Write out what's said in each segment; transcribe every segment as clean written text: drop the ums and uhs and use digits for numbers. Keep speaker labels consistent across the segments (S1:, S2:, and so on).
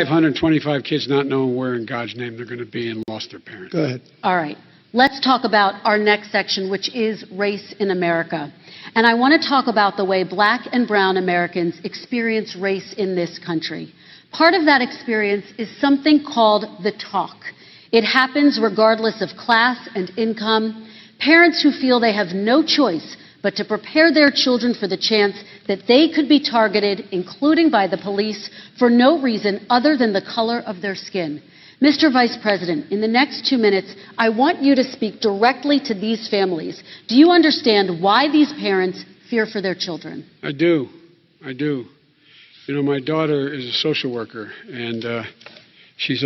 S1: 525 kids not knowing where in God's name they're going to be and lost their parents.
S2: Go ahead.
S3: All right. Let's talk about our next section, which is race in America. And I want to talk about the way Black and brown Americans experience race in this country. Part of that experience is something called the talk. It happens regardless of class and income. Parents who feel they have no choice but to prepare their children for the chance that they could be targeted, including by the police, for no reason other than the color of their skin. Mr. Vice President, in the next 2 minutes, I want you to speak directly to these families. Do you understand why these parents fear for their children?
S1: I do. You know, my daughter is a social worker, and she's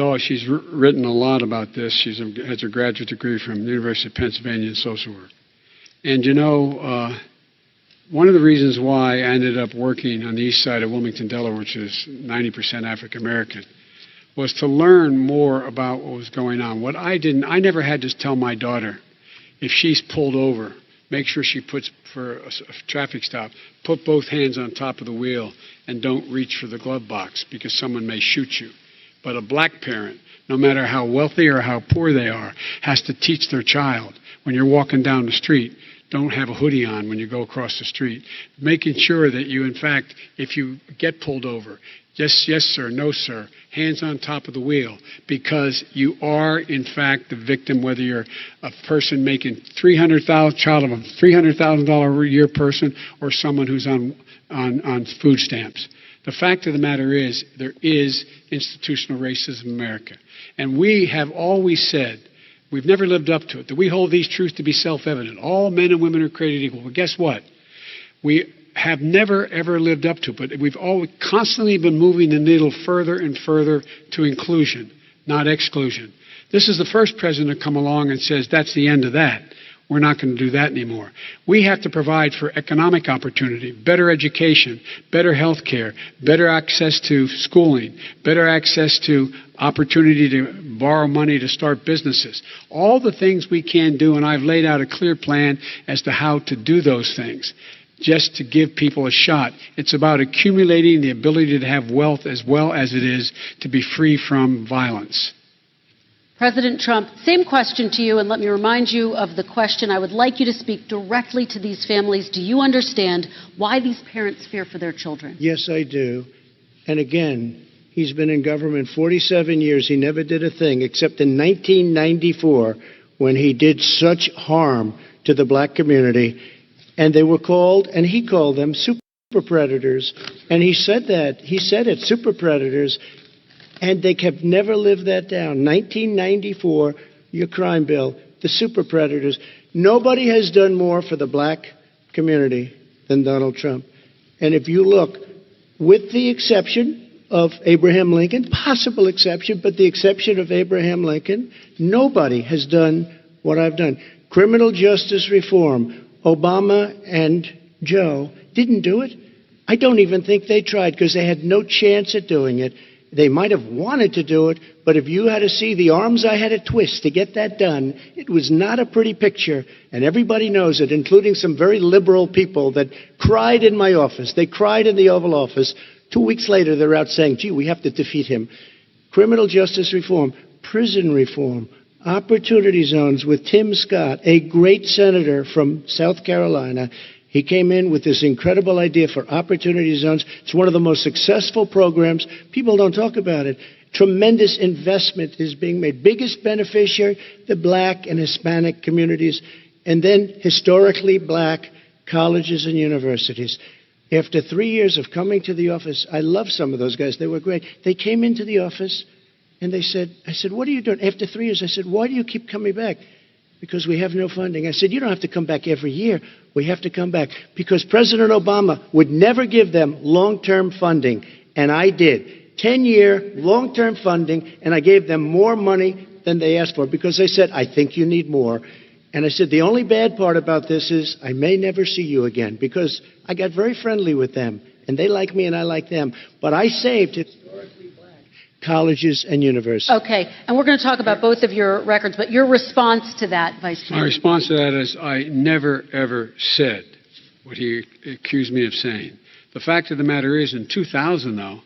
S1: written a lot about this. She has her graduate degree from the University of Pennsylvania in social work. And you know, one of the reasons why I ended up working on the east side of Wilmington, Delaware, which is 90% African American, was to learn more about what was going on. What I never had to tell my daughter, if she's pulled over, make sure she puts, for a traffic stop, put both hands on top of the wheel and don't reach for the glove box because someone may shoot you. But a black parent, no matter how wealthy or how poor they are, has to teach their child, when you're walking down the street, don't have a hoodie on when you go across the street. Making sure that you, in fact, if you get pulled over, yes, sir, no, sir, hands on top of the wheel, because you are, in fact, the victim, whether you're a person making child of a $300,000 a year person or someone who's on food stamps. The fact of the matter is there is institutional racism in America. And we have always said, we've never lived up to it, that we hold these truths to be self-evident. All men and women are created equal. But guess what? We have never, ever lived up to it. But we've always constantly been moving the needle further and further to inclusion, not exclusion. This is the first president to come along and says, that's the end of that. We're not going to do that anymore. We have to provide for economic opportunity, better education, better health care, better access to schooling, better access to opportunity to borrow money to start businesses. All the things we can do, and I've laid out a clear plan as to how to do those things, just to give people a shot. It's about accumulating the ability to have wealth as well as it is to be free from violence.
S3: President Trump, same question to you, and let me remind you of the question. I would like you to speak directly to these families. Do you understand why these parents fear for their children?
S2: Yes, I do. And again, he's been in government 47 years. He never did a thing except in 1994 when he did such harm to the black community. And they were called, and he called them super predators. And he said that. He said it, super predators. And they have never lived that down. 1994, your crime bill, the super predators. Nobody has done more for the black community than Donald Trump. And if you look, with the exception of Abraham Lincoln, possible exception, but the exception of Abraham Lincoln, nobody has done what I've done. Criminal justice reform, Obama and Joe didn't do it. I don't even think they tried because they had no chance at doing it. They might have wanted to do it, but if you had to see the arms I had to twist to get that done, it was not a pretty picture, and everybody knows it, including some very liberal people that cried in my office. They cried in the Oval Office. 2 weeks later, they're out saying, gee, we have to defeat him. Criminal justice reform, prison reform, opportunity zones with Tim Scott, a great senator from South Carolina. He came in with this incredible idea for opportunity zones. It's one of the most successful programs. People don't talk about it. Tremendous investment is being made. Biggest beneficiary, the black and Hispanic communities, and then historically black colleges and universities. After 3 years of coming to the office, I love some of those guys. They were great. They came into the office and they said, I said, what are you doing? After 3 years, I said, why do you keep coming back? Because we have no funding. I said, you don't have to come back every year. We have to come back because President Obama would never give them long-term funding, and I did. 10-year long-term funding, and I gave them more money than they asked for because they said, I think you need more. And I said, the only bad part about this is I may never see you again because I got very friendly with them, and they like me and I like them. But I saved historically black colleges and universities.
S3: Okay, and we're going to talk about both of your records, but your response to that, Vice President.
S1: My response to that is I never, ever said what he accused me of saying. The fact of the matter is, in 2000, though,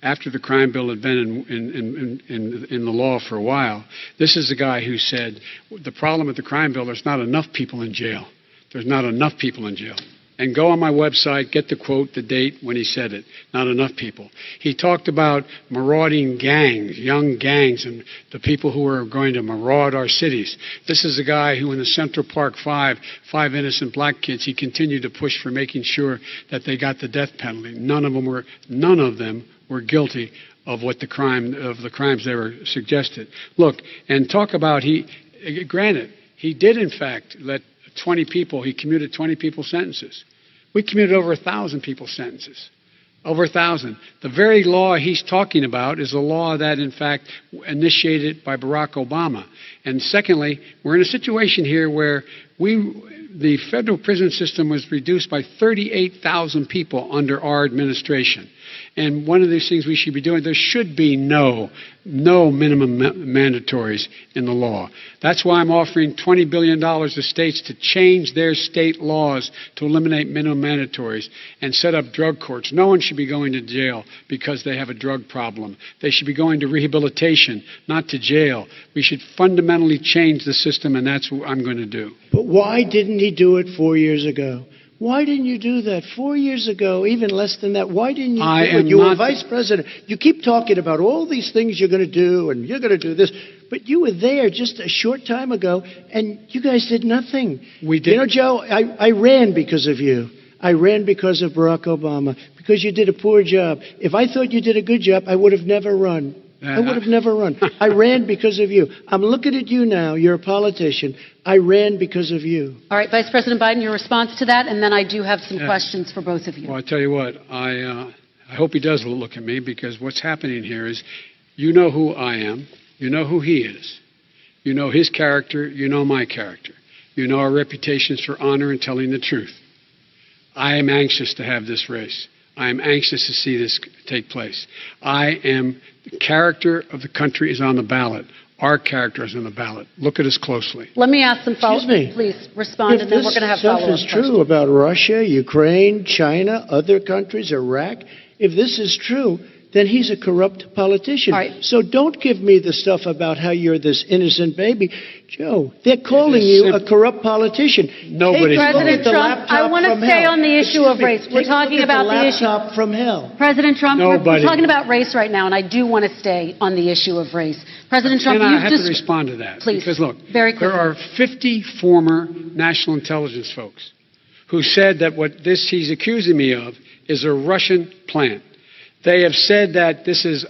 S1: after the crime bill had been in the law for a while. This is the guy who said, the problem with the crime bill, there's not enough people in jail. There's not enough people in jail. And go on my website, get the quote, the date when he said it. Not enough people. He talked about marauding gangs, young gangs, and the people who are going to maraud our cities. This is a guy who in the Central Park five innocent black kids, he continued to push for making sure that they got the death penalty. None of them were guilty of the crimes they were suggested. Look, and talk about granted, he did in fact let 20 people, he commuted 20 people's sentences. We commuted over 1,000 people's sentences. Over 1,000. The very law he's talking about is a law that, in fact, initiated by Barack Obama. And secondly, we're in a situation here where the federal prison system was reduced by 38,000 people under our administration. And one of these things we should be doing, there should be no minimum mandatories in the law. That's why I'm offering $20 billion to states to change their state laws to eliminate minimum mandatories and set up drug courts. No one should be going to jail because they have a drug problem. They should be going to rehabilitation, not to jail. We should fundamentally change the system, and that's what I'm going to do.
S2: But why didn't he do it 4 years ago? Why didn't you do that 4 years ago, even less than that? Why didn't you do it? You were vice president. You keep talking about all these things you're going to do, and you're going to do this. But you were there just a short time ago, and you guys did nothing.
S1: We did.
S2: You know, Joe, I ran because of you. I ran because of Barack Obama, because you did a poor job. If I thought you did a good job, I would have never run. I would have never run. I ran because of you. I'm looking at you now. You're a politician. I ran because of you.
S3: All right, Vice President Biden, your response to that, and then I do have some questions for both of you.
S1: Well, I tell you what, I hope he does look at me, because what's happening here is, you know who I am, you know who he is, you know his character, you know my character, you know our reputations for honor and telling the truth. I am anxious to have this race. I am anxious to see this take place. The character of the country is on the ballot. Our character is on the ballot. Look at us closely.
S3: Let me ask some follow-up.
S2: Excuse me.
S3: Please respond, and then we're going to have follow-up
S2: If this stuff is true about Russia, Ukraine, China, other countries, Iraq, if this is true, then he's a corrupt politician.
S3: All right.
S2: So don't give me the stuff about how you're this innocent baby. Joe, they're calling you a corrupt politician.
S1: Nobody's
S3: President Trump, I want to stay on the issue of race. We're talking about the issue.
S2: Laptop from hell.
S3: President Trump, we're
S1: Nobody.
S3: talking about race right now, and I do want to stay on the issue of race. President Trump,
S1: And I
S3: you've
S1: have
S3: just
S1: to respond to that.
S3: Please,
S1: Because look,
S3: very quickly.
S1: there are 50 former national intelligence folks who said that what he's accusing me of is a Russian plant. They have said that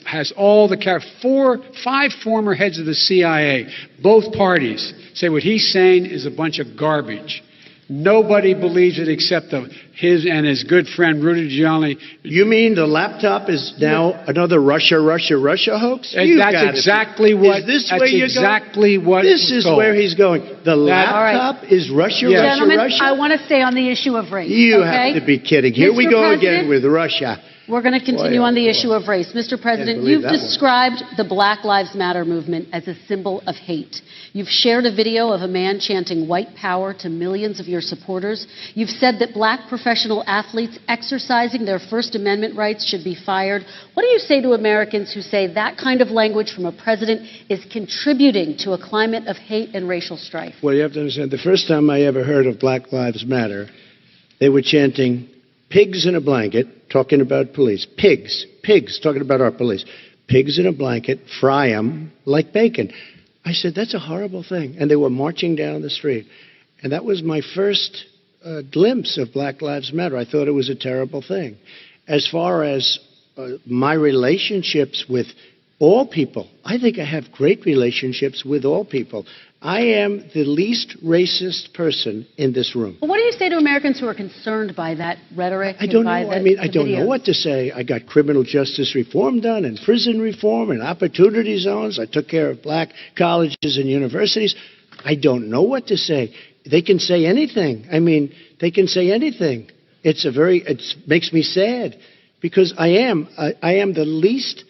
S1: has all the 5 former heads of the CIA, both parties, say what he's saying is a bunch of garbage. Nobody believes it except his and his good friend Rudy Giuliani.
S2: You mean the laptop is now another Russia hoax?
S1: That's exactly what.
S2: Is this
S1: that's
S2: where you're
S1: exactly
S2: going?
S1: what.
S2: This is where he's going. The laptop is Russia,
S3: Gentlemen,
S2: Russia.
S3: I want to stay on the issue of race.
S2: You
S3: okay?
S2: have to be kidding. Here we
S3: Mr.
S2: go
S3: President,
S2: again with Russia.
S3: We're going to continue
S2: Boy,
S3: on the
S2: oh,
S3: issue of race. Mr. President,
S2: believe
S3: you've
S2: that one.
S3: described the Black Lives Matter movement as a symbol of hate. You've shared a video of a man chanting white power to millions of your supporters. You've said that black professional athletes exercising their First Amendment rights should be fired. What do you say to Americans who say that kind of language from a president is contributing to a climate of hate and racial strife?
S2: Well, you have to understand, the first time I ever heard of Black Lives Matter, they were chanting pigs in a blanket, talking about police. Pigs, talking about our police. Pigs in a blanket, fry them like bacon. I said, that's a horrible thing. And they were marching down the street. And that was my first glimpse of Black Lives Matter. I thought it was a terrible thing. As far as my relationships with all people, I think I have great relationships with all people. I am the least racist person in this room.
S3: Well, what do you say to Americans who are concerned by that rhetoric?
S2: I don't know. I don't know
S3: videos?
S2: what to say. I got criminal justice reform done and prison reform and opportunity zones. I took care of black colleges and universities. I don't know what to say. They can say anything. They can say anything. It makes me sad because I am the least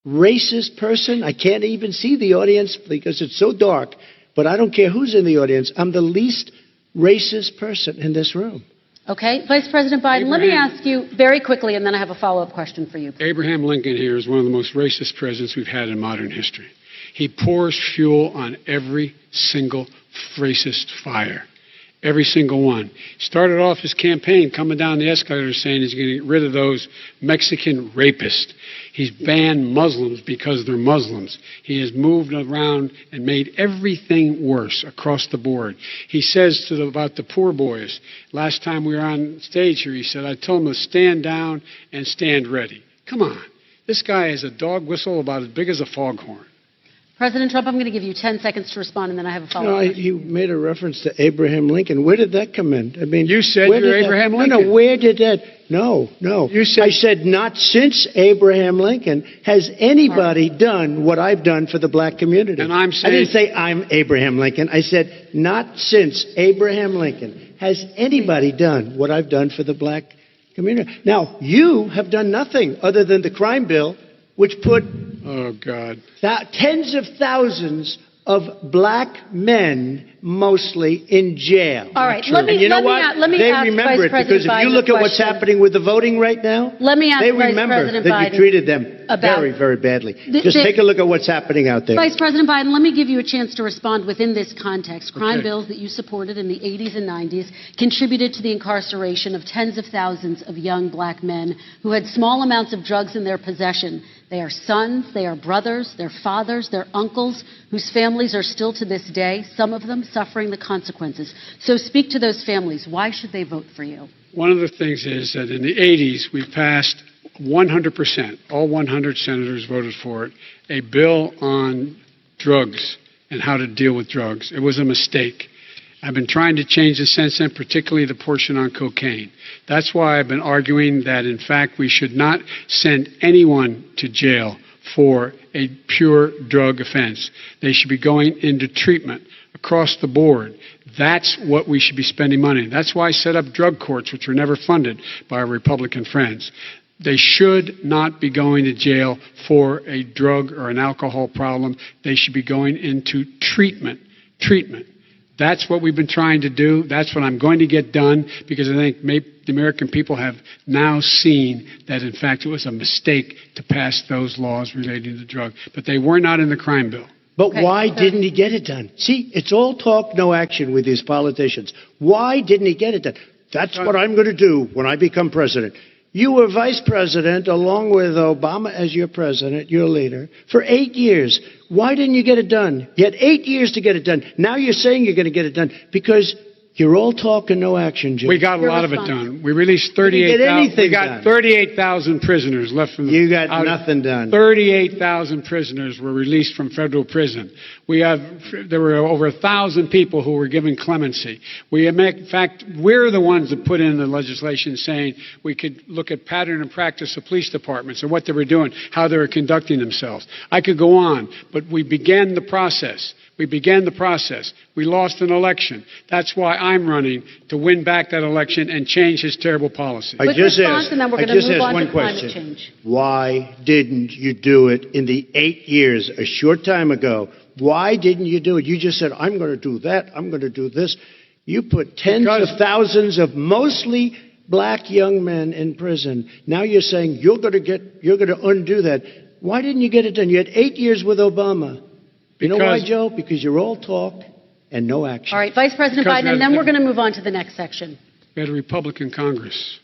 S2: racist person. I can't even see the audience because it's so dark. But I don't care who's in the audience. I'm the least racist person in this room.
S3: Okay? Vice President Biden, let me
S1: Abraham-
S3: ask you very quickly, and then I have a follow-up question for you.
S1: Abraham Lincoln here is one of the most racist presidents we've had in modern history. He pours fuel on every single racist fire. Every single one. Started off his campaign coming down the escalator saying he's going to get rid of those Mexican rapists. He's banned Muslims because they're Muslims. He has moved around and made everything worse across the board. He says about the poor boys, last time we were on stage here, he said, I told them to stand down and stand ready. Come on. This guy has a dog whistle about as big as a foghorn.
S3: President Trump, I'm going to give you 10 seconds to respond, and then I have a follow-up question.
S2: You made a reference to Abraham Lincoln. Where did that come in? I mean,
S1: You said
S2: where
S1: you're
S2: did that-
S1: Abraham
S2: No,
S1: Lincoln.
S2: where did that? No.
S1: You said-
S2: I said not since Abraham Lincoln has anybody done what I've done for the black community.
S1: And I'm
S2: I
S1: saying-
S2: didn't say I'm Abraham Lincoln. I said not since Abraham Lincoln has anybody done what I've done for the black community. Now, you have done nothing other than the crime bill, which put
S1: Oh, God.
S2: tens of thousands of black men, mostly, in jail.
S3: All right,
S1: true.
S3: let me
S2: And you know
S3: let me
S2: what?
S3: a- let me
S2: They
S3: ask
S2: remember
S3: Vice
S2: it
S3: President
S2: because if you
S3: Biden
S2: look
S3: a
S2: at what's
S3: question.
S2: happening with the voting right now,
S3: Let me ask
S2: they
S3: Vice
S2: remember
S3: President
S2: that
S3: Biden
S2: you treated them
S3: about-
S2: very, very badly.
S3: The-
S2: Just
S3: the-
S2: take a look at what's happening out there.
S3: Vice President Biden, let me give you a chance to respond within this context. Crime
S1: Okay.
S3: bills that you supported in the 80s and 90s contributed to the incarceration of tens of thousands of young black men who had small amounts of drugs in their possession. They are sons, they are brothers, they're fathers, they're uncles, whose families are still to this day, some of them suffering the consequences. So speak to those families. Why should they vote for you?
S1: One of the things is that in the 80s, we passed 100%, all 100 senators voted for it, a bill on drugs and how to deal with drugs. It was a mistake. I've been trying to change it since then, particularly the portion on cocaine. That's why I've been arguing that, in fact, we should not send anyone to jail for a pure drug offense. They should be going into treatment across the board. That's what we should be spending money. That's why I set up drug courts, which were never funded by our Republican friends. They should not be going to jail for a drug or an alcohol problem. They should be going into treatment. Treatment. That's what we've been trying to do. That's what I'm going to get done because I think the American people have now seen that, in fact, it was a mistake to pass those laws relating to drugs. But they were not in the crime bill.
S2: But
S3: Okay,
S2: why
S3: so-
S2: didn't he get it done? See, it's all talk, no action with these politicians. Why didn't he get it done? That's what I'm going to do when I become president. You were vice president along with Obama as your president, your leader, for 8 years. Why didn't you get it done? You had 8 years to get it done. Now you're saying you're going to get it done because you're all talk and no action, Jim.
S1: We got a
S3: Your
S1: lot of it
S3: response.
S1: done. We released
S2: You didn't get
S1: 38,000.
S2: anything
S1: We got
S2: done.
S1: 38,000 prisoners left from the.
S2: You got
S1: out-
S2: nothing done.
S1: 38,000 prisoners were released from federal prison. There were over 1,000 people who were given clemency. In fact, we're the ones that put in the legislation saying we could look at pattern and practice of police departments and what they were doing, how they were conducting themselves. I could go on, but we began the process. We began the process. We lost an election. That's why I'm running to win back that election and change his terrible policy.
S2: I
S3: Quick
S2: just
S3: response,
S2: asked,
S3: and then we're
S2: I
S3: gonna
S2: just
S3: move
S2: asked
S3: on
S2: one
S3: to climate
S2: question.
S3: change.
S2: Why didn't you do it in the 8 years, a short time ago? Why didn't you do it? You just said, I'm going to do that, I'm going to do this. You put tens
S1: Because-
S2: of thousands of mostly black young men in prison. Now you're saying you're going to undo that. Why didn't you get it done? You had 8 years with Obama. You know why,
S1: Because-
S2: Joe? Because you're all talk and no action.
S3: All right, Vice President
S1: Because
S3: Biden, and then
S1: the-
S3: we're going to move on to the next section.
S1: We had a Republican Congress.